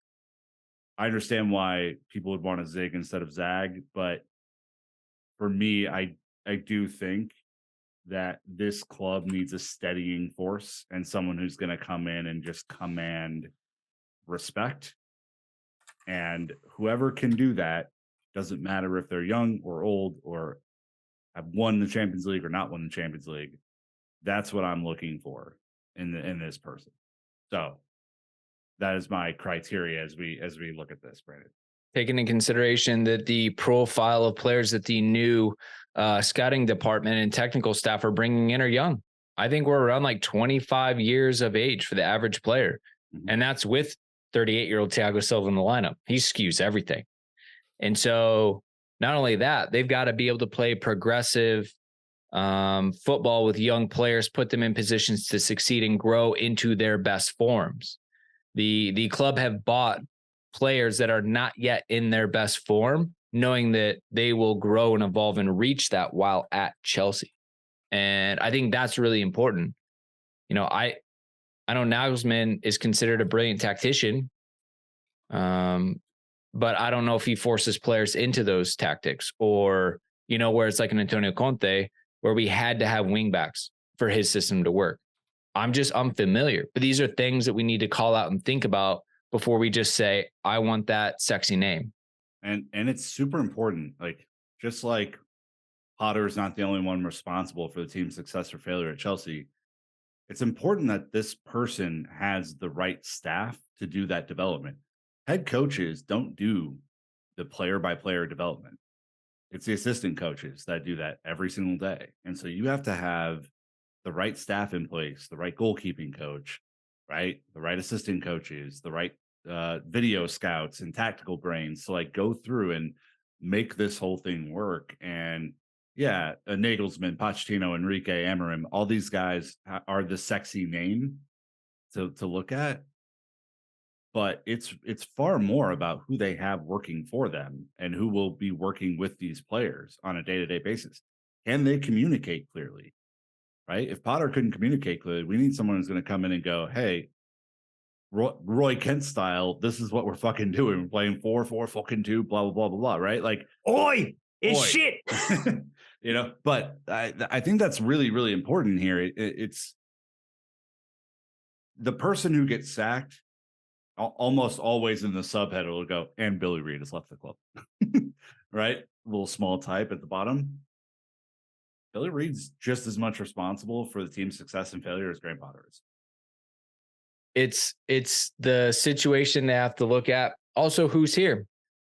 I understand why people would want to zig instead of zag, but for me, I do think that this club needs a steadying force and someone who's going to come in and just command respect. And whoever can do that, doesn't matter if they're young or old or have won the Champions League or not won the Champions League. That's what I'm looking for in this person. So that is my criteria as we look at this, Brandon. Taking into consideration that the profile of players that the new scouting department and technical staff are bringing in are young. I think we're around like 25 years of age for the average player. Mm-hmm. And that's with 38-year-old Thiago Silva in the lineup. He skews everything. And so not only that, they've got to be able to play progressive football with young players, put them in positions to succeed and grow into their best forms. The club have bought players that are not yet in their best form, knowing that they will grow and evolve and reach that while at Chelsea. And I think that's really important. I know Nagelsmann is considered a brilliant tactician, but I don't know if he forces players into those tactics or, where it's like an Antonio Conte, where we had to have wingbacks for his system to work. I'm familiar, but these are things that we need to call out and think about before we just say, I want that sexy name. And it's super important. Like, just like Potter is not the only one responsible for the team's success or failure at Chelsea, it's important that this person has the right staff to do that development. Head coaches don't do the player-by-player development. It's the assistant coaches that do that every single day. And so you have to have the right staff in place, the right goalkeeping coach, right? The right assistant coaches, the right video scouts and tactical brains to like go through and make this whole thing work. And yeah, Nagelsmann, Pochettino, Enrique, Amorim, all these guys are the sexy name to look at. But it's far more about who they have working for them and who will be working with these players on a day-to-day basis. Can they communicate clearly? Right? If Potter couldn't communicate clearly, we need someone who's going to come in and go, hey, Roy Kent style, this is what we're fucking doing. We're playing 4-4 fucking 2, blah, blah, blah, blah, blah, right? Like, oi, it's oi. Shit. But I think that's really, really important here. It's the person who gets sacked, almost always in the subhead, will go, and Billy Reid has left the club, right? A little small type at the bottom. Billy Reid's just as much responsible for the team's success and failure as Graham Potter is. It's the situation they have to look at. Also, who's here?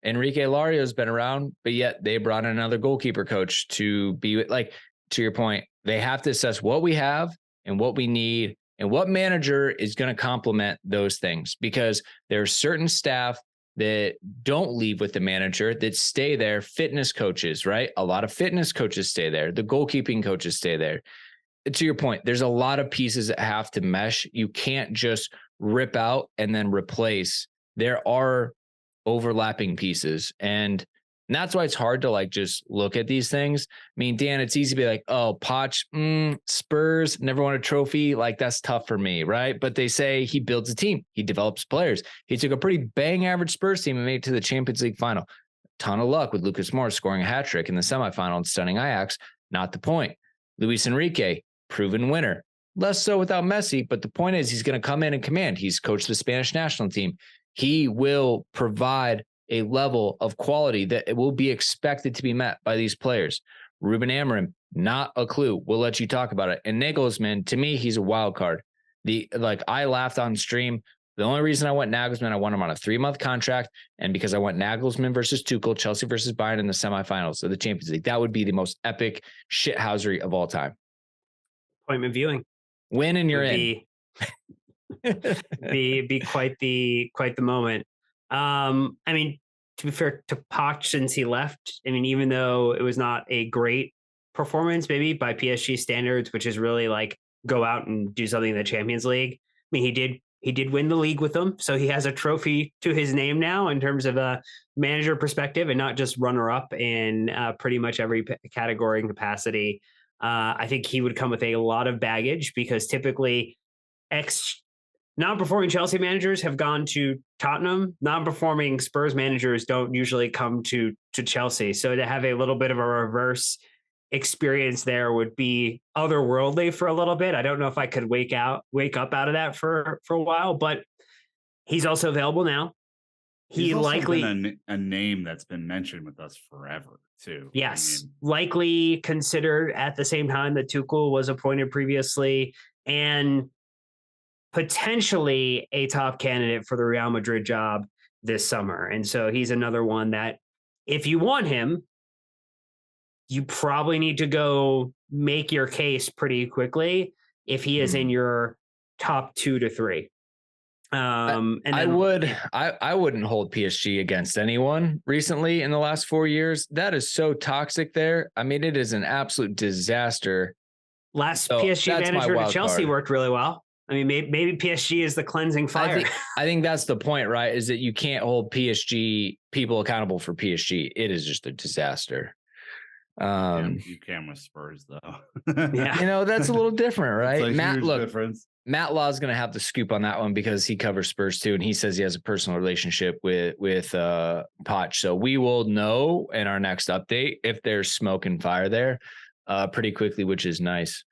Enrique Lario's been around, but yet they brought in another goalkeeper coach to be like, to your point, they have to assess what we have and what we need and what manager is going to complement those things, because there's certain staff that don't leave with the manager, that stay there. Fitness coaches, right? A lot of fitness coaches stay there. The goalkeeping coaches stay there. To your point, there's a lot of pieces that have to mesh. You can't just rip out and then replace. There are overlapping pieces. And that's why it's hard to like just look at these things. I mean, Dan, it's easy to be like, oh, Poch, Spurs, never won a trophy. Like, that's tough for me, right? But they say he builds a team. He develops players. He took a pretty bang average Spurs team and made it to the Champions League final. Ton of luck with Lucas Moura scoring a hat trick in the semifinal and stunning Ajax. Not the point. Luis Enrique, proven winner. less so without Messi. But the point is, he's going to come in and command. He's coached the Spanish national team. He will provide a level of quality that it will be expected to be met by these players. Ruben Amorim, not a clue. We'll let you talk about it. And Nagelsmann, to me, he's a wild card. I laughed on stream. The only reason I went Nagelsmann, I want him on a 3-month contract. And because I went Nagelsmann versus Tuchel, Chelsea versus Bayern in the semifinals of the Champions League. That would be the most epic shithousery of all time. Appointment viewing. Win and you're in. Be quite the moment. I mean, to be fair to Poch, since he left, I mean, even though it was not a great performance, maybe by PSG standards, which is really like go out and do something in the Champions League. I mean, he did win the league with them, so he has a trophy to his name now in terms of a manager perspective, and not just runner up in pretty much every category and capacity. I think he would come with a lot of baggage because typically non-performing Chelsea managers have gone to Tottenham. Non-performing Spurs managers don't usually come to Chelsea. So to have a little bit of a reverse experience there would be otherworldly for a little bit. I don't know if I could wake up out of that for a while, but he's also available now. He's likely been a name that's been mentioned with us forever too. Yes, likely considered at the same time that Tuchel was appointed previously, and potentially a top candidate for the Real Madrid job this summer. And so he's another one that if you want him, you probably need to go make your case pretty quickly if he is in your top 2 to 3. And then, I wouldn't hold PSG against anyone recently in the last 4 years. That is so toxic there. I mean, it is an absolute disaster. Last PSG manager to Chelsea worked really well. I mean, maybe PSG is the cleansing fire. I think that's the point, right? Is that you can't hold PSG people accountable for PSG. It is just a disaster. You can with Spurs though. Yeah, that's a little different, right? Matt Law is going to have the scoop on that one because he covers Spurs too, and he says he has a personal relationship with Poch. So we will know in our next update if there's smoke and fire there. Pretty quickly, which is nice.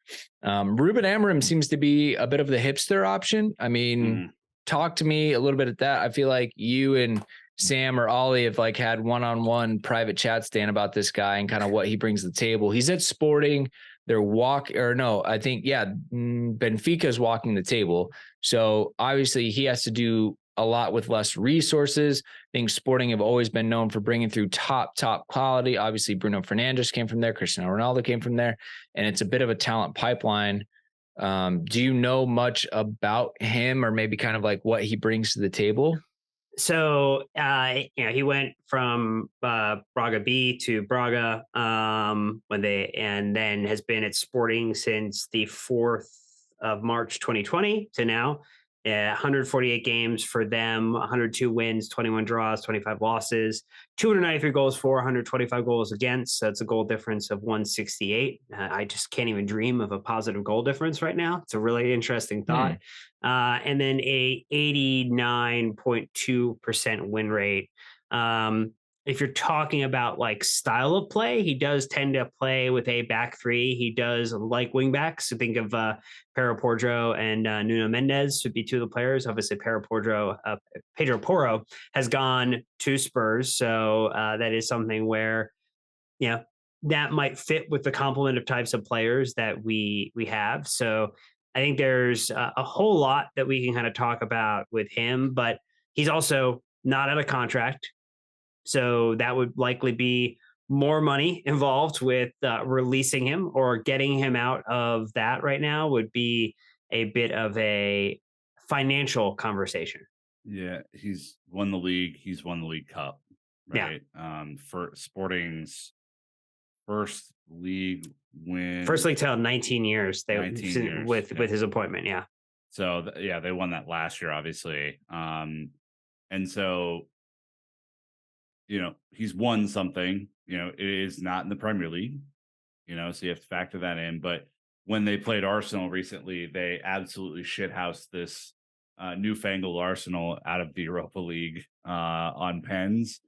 Ruben Amorim seems to be a bit of the hipster option. I mean, talk to me a little bit at that. I feel like you and Sam or Ollie have had one-on-one private chats, Dan, about this guy and kind of what he brings to the table. He's at Sporting. Benfica's walking the table. So obviously he has to do a lot with less resources. I think Sporting have always been known for bringing through top quality. Obviously, Bruno Fernandes came from there. Cristiano Ronaldo came from there. And it's a bit of a talent pipeline. Do you know much about him or maybe kind of what he brings to the table? So, he went from Braga B to Braga and then has been at Sporting since the 4th of March, 2020 to now. 148 games for them, 102 wins, 21 draws, 25 losses, 293 goals for, 125 goals against. So it's a goal difference of 168. I just can't even dream of a positive goal difference right now. It's a really interesting thought. And then a 89.2% win rate. If you're talking about style of play, he does tend to play with a back three. He does like wing backs. So think of Pedro Porro and Nuno Mendes would be two of the players. Obviously, Pedro Porro has gone to Spurs. So that is something where, that might fit with the complement of types of players that we have. So I think there's a whole lot that we can kind of talk about with him, but he's also not out of contract. So that would likely be more money involved with releasing him or getting him out of that right now would be a bit of a financial conversation. Yeah, he's won the league. He's won the League Cup, right? Yeah. For Sporting's first league win. First league title 19 years. 19 years with his appointment, yeah. So, they won that last year, obviously. And so, he's won something, it is not in the Premier League, so you have to factor that in. But when they played Arsenal recently, they absolutely shithoused this newfangled Arsenal out of the Europa League on pens.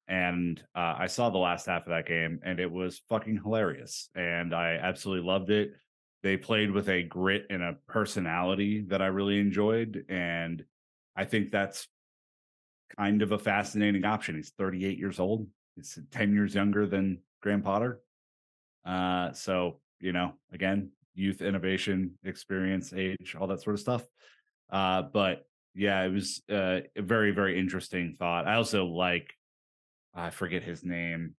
And I saw the last half of that game and it was fucking hilarious. And I absolutely loved it. they played with a grit and a personality that I really enjoyed. And I think that's kind of a fascinating option. He's 38 years old. He's 10 years younger than Graham Potter. So, again, youth, innovation, experience, age, all that sort of stuff. But yeah, it was a very, very interesting thought. I also I forget his name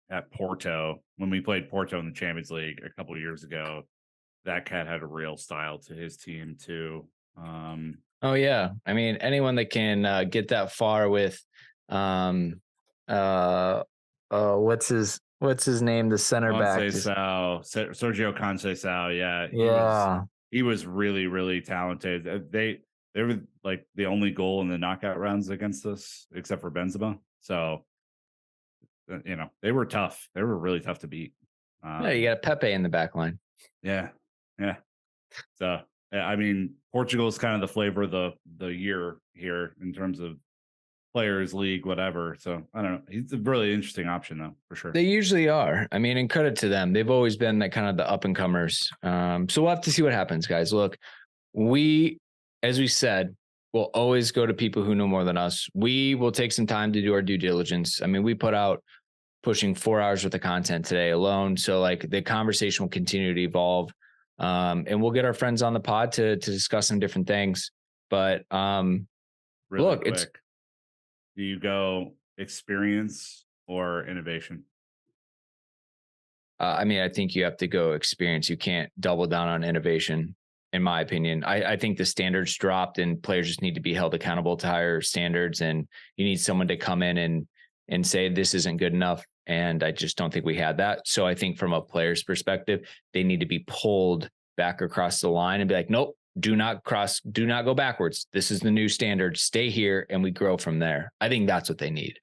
at Porto. When we played Porto in the Champions League a couple of years ago, that cat had a real style to his team too. Oh yeah. I mean, anyone that can get that far with what's his name? The center back. Sergio Conceição. Yeah. Yeah. He was really, really talented. They were like the only goal in the knockout rounds against us, except for Benzema. So, they were tough. They were really tough to beat. Yeah, you got Pepe in the back line. Yeah. Yeah. So, I mean, Portugal is kind of the flavor of the year here in terms of players, league, whatever. So I don't know. He's a really interesting option though, for sure. They usually are. I mean, and credit to them. They've always been that kind of the up and comers. So we'll have to see what happens, guys. Look, as we said, we'll always go to people who know more than us. We will take some time to do our due diligence. I mean, we put out pushing 4 hours worth of content today alone. So like the conversation will continue to evolve. And we'll get our friends on the pod to discuss some different things. But really look, quick, do you go experience or innovation? I mean, I think you have to go experience. You can't double down on innovation, in my opinion. I think the standards dropped and players just need to be held accountable to higher standards. And you need someone to come in and say, this isn't good enough. And I just don't think we had that. So I think from a player's perspective, they need to be pulled back across the line and be like, nope, do not go backwards. This is the new standard. Stay here and we grow from there. I think that's what they need.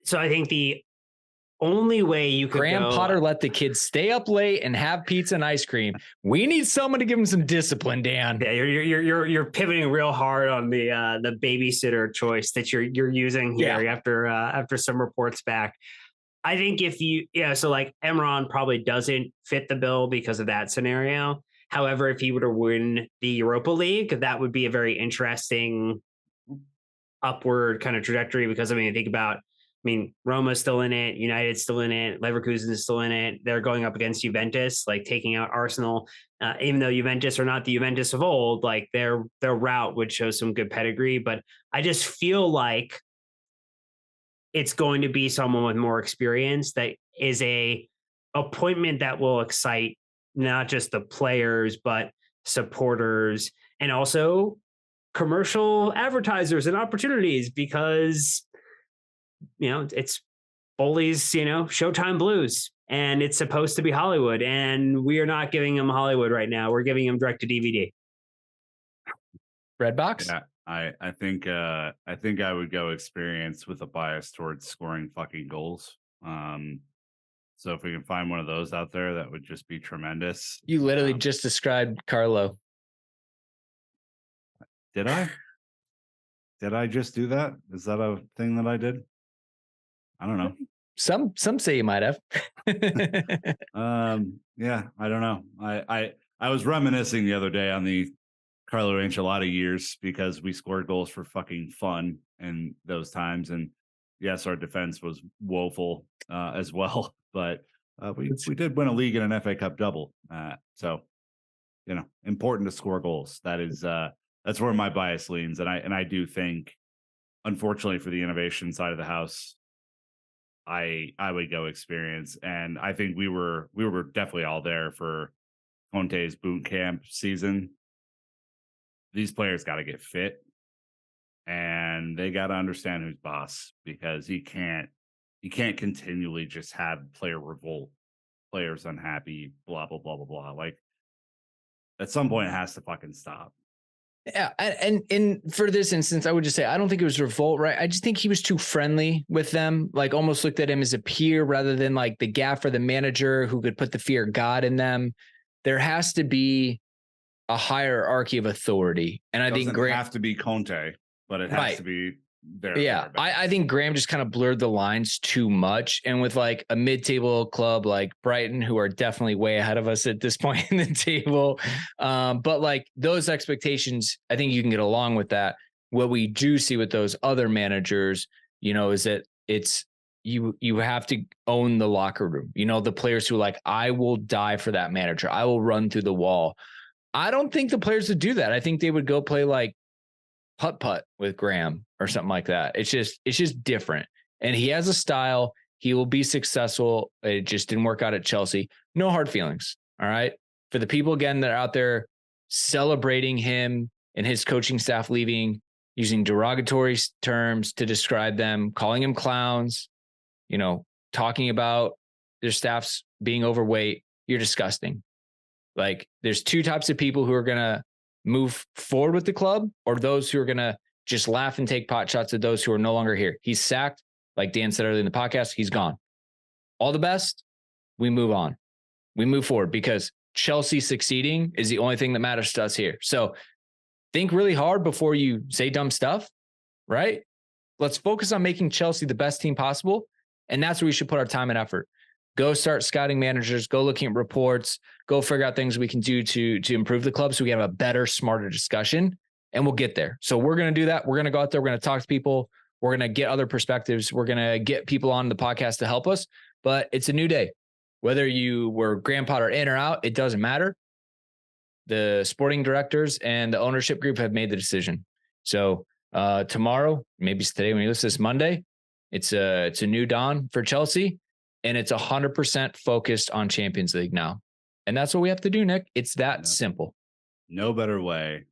So I think the only way you could Graham Potter let the kids stay up late and have pizza and ice cream. We need someone to give them some discipline, Dan. Yeah, you're pivoting real hard on the babysitter choice that you're using here after some reports back. I think so like Emron probably doesn't fit the bill because of that scenario. However, if he were to win the Europa League, that would be a very interesting upward kind of trajectory because Roma's still in it, United's still in it, Leverkusen is still in it. They're going up against Juventus, like taking out Arsenal. Even though Juventus are not the Juventus of old, like their route would show some good pedigree. But I just feel like it's going to be someone with more experience that is a appointment that will excite not just the players, but supporters and also commercial advertisers and opportunities because, it's Boehly's, Showtime Blues and it's supposed to be Hollywood and we are not giving him Hollywood right now. We're giving him direct to DVD. Redbox? Yeah. I think I would go experience with a bias towards scoring fucking goals. So if we can find one of those out there, that would just be tremendous. You literally just described Carlo. Did I? Did I just do that? Is that a thing that I did? I don't know. Some say you might have. Yeah, I don't know. I was reminiscing the other day on the Carlo Ancelotti years because we scored goals for fucking fun in those times. And yes, our defense was woeful as well, but we did win a league and an FA Cup double. So, important to score goals. That's where my bias leans. And I do think, unfortunately for the innovation side of the house, I would go experience. And I think we were definitely all there for Conte's boot camp season. These players got to get fit and they got to understand who's boss because you can't continually just have player revolt, players unhappy, blah, blah, blah, blah, blah. Like at some point it has to fucking stop. Yeah. And for this instance, I would just say, I don't think it was revolt, right? I just think he was too friendly with them, like almost looked at him as a peer rather than like the gaffer, the manager who could put the fear of God in them. There has to be a hierarchy of authority. And I think Graham have to be Conte, but it has to be Yeah, I think Graham just kind of blurred the lines too much. And with like a mid-table club like Brighton, who are definitely way ahead of us at this point in the table. But like those expectations, I think you can get along with that. What we do see with those other managers, is that it's you have to own the locker room. The players who are like, I will die for that manager. I will run through the wall. I don't think the players would do that. I think they would go play like putt-putt with Graham or something like that. It's just different. And he has a style. He will be successful. It just didn't work out at Chelsea. No hard feelings. All right. For the people again that are out there celebrating him and his coaching staff leaving, using derogatory terms to describe them, calling him clowns, talking about their staffs being overweight, you're disgusting. Like there's two types of people who are going to move forward with the club, or those who are going to just laugh and take pot shots at those who are no longer here. He's sacked. Like Dan said earlier in the podcast, he's gone. All the best. We move on. We move forward because Chelsea succeeding is the only thing that matters to us here. So think really hard before you say dumb stuff, right? Let's focus on making Chelsea the best team possible. And that's where we should put our time and effort. Go start scouting managers, go looking at reports, go figure out things we can do to improve the club so we have a better, smarter discussion, and we'll get there. So we're going to do that. We're going to go out there. We're going to talk to people. We're going to get other perspectives. We're going to get people on the podcast to help us. But it's a new day. Whether you were Graham Potter in or out, it doesn't matter. The sporting directors and the ownership group have made the decision. So tomorrow, maybe it's today when you listen to this Monday, it's a new dawn for Chelsea. And it's 100% focused on Champions League now. And that's what we have to do, Nick. It's that simple. No better way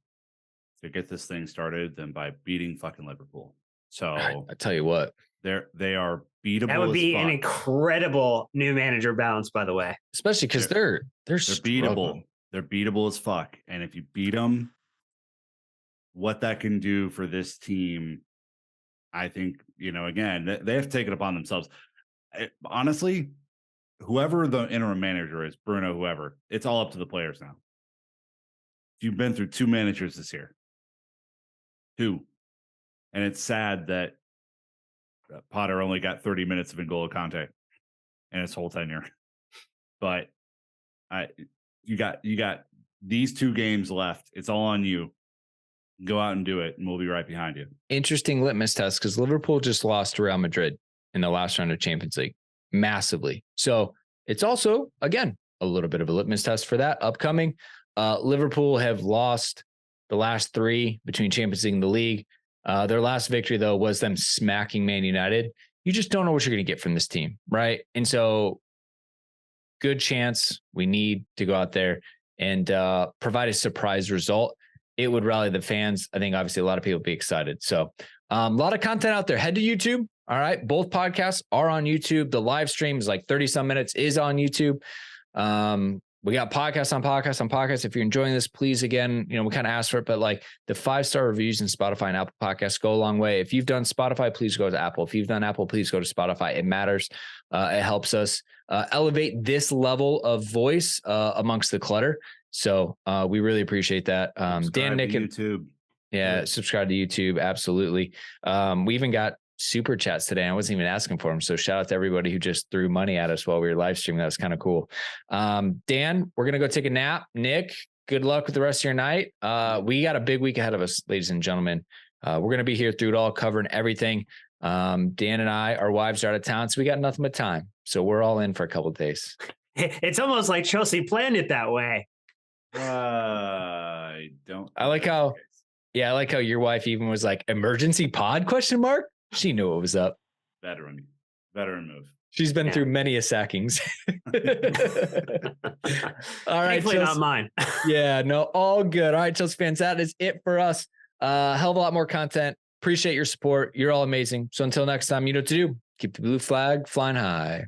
to get this thing started than by beating fucking Liverpool. So I tell you what, they are beatable. That would be an incredible new manager balance, by the way. Especially because they're beatable. They're beatable as fuck. And if you beat them, what that can do for this team, I think, again, they have to take it upon themselves. Honestly, whoever the interim manager is, Bruno, whoever, it's all up to the players now. You've been through two managers this year. Two. And it's sad that Potter only got 30 minutes of N'Golo Kante in his whole tenure. But you got these 2 games left. It's all on you. Go out and do it, and we'll be right behind you. Interesting litmus test because Liverpool just lost to Real Madrid in the last round of Champions League massively. So it's also, again, a little bit of a litmus test for that upcoming. Liverpool have lost the last 3 between Champions League and the league. Their last victory, though, was them smacking Man United. You just don't know what you're going to get from this team, right? And so good chance we need to go out there and provide a surprise result. It would rally the fans. I think obviously a lot of people would be excited. So a lot of content out there. Head to YouTube. All right. Both podcasts are on YouTube. The live stream is like 30 some minutes is on YouTube. We got podcasts on podcasts. If you're enjoying this, please, again, we kind of asked for it, but like the 5-star reviews in Spotify and Apple Podcasts go a long way. If you've done Spotify, please go to Apple. If you've done Apple, please go to Spotify. It matters. It helps us elevate this level of voice amongst the clutter. So we really appreciate that. Dan, Nick, YouTube. Yeah, subscribe to YouTube. Absolutely. We even got super chats today. I wasn't even asking for them. So shout out to everybody who just threw money at us while we were live streaming. That was kind of cool. Dan, we're going to go take a nap. Nick, good luck with the rest of your night. We got a big week ahead of us, ladies and gentlemen. We're going to be here through it all, covering everything. Dan and I, our wives are out of town, so we got nothing but time. So we're all in for a couple of days. It's almost like Chelsea planned it that way. I like how your wife even was like, emergency pod ? She knew what was up. Veteran move. She's been through many a sackings. All right. Thankfully not mine. Yeah, no, all good. All right, Chelsea fans, that is it for us. Hell of a lot more content. Appreciate your support. You're all amazing. So until next time, you know what to do. Keep the blue flag flying high.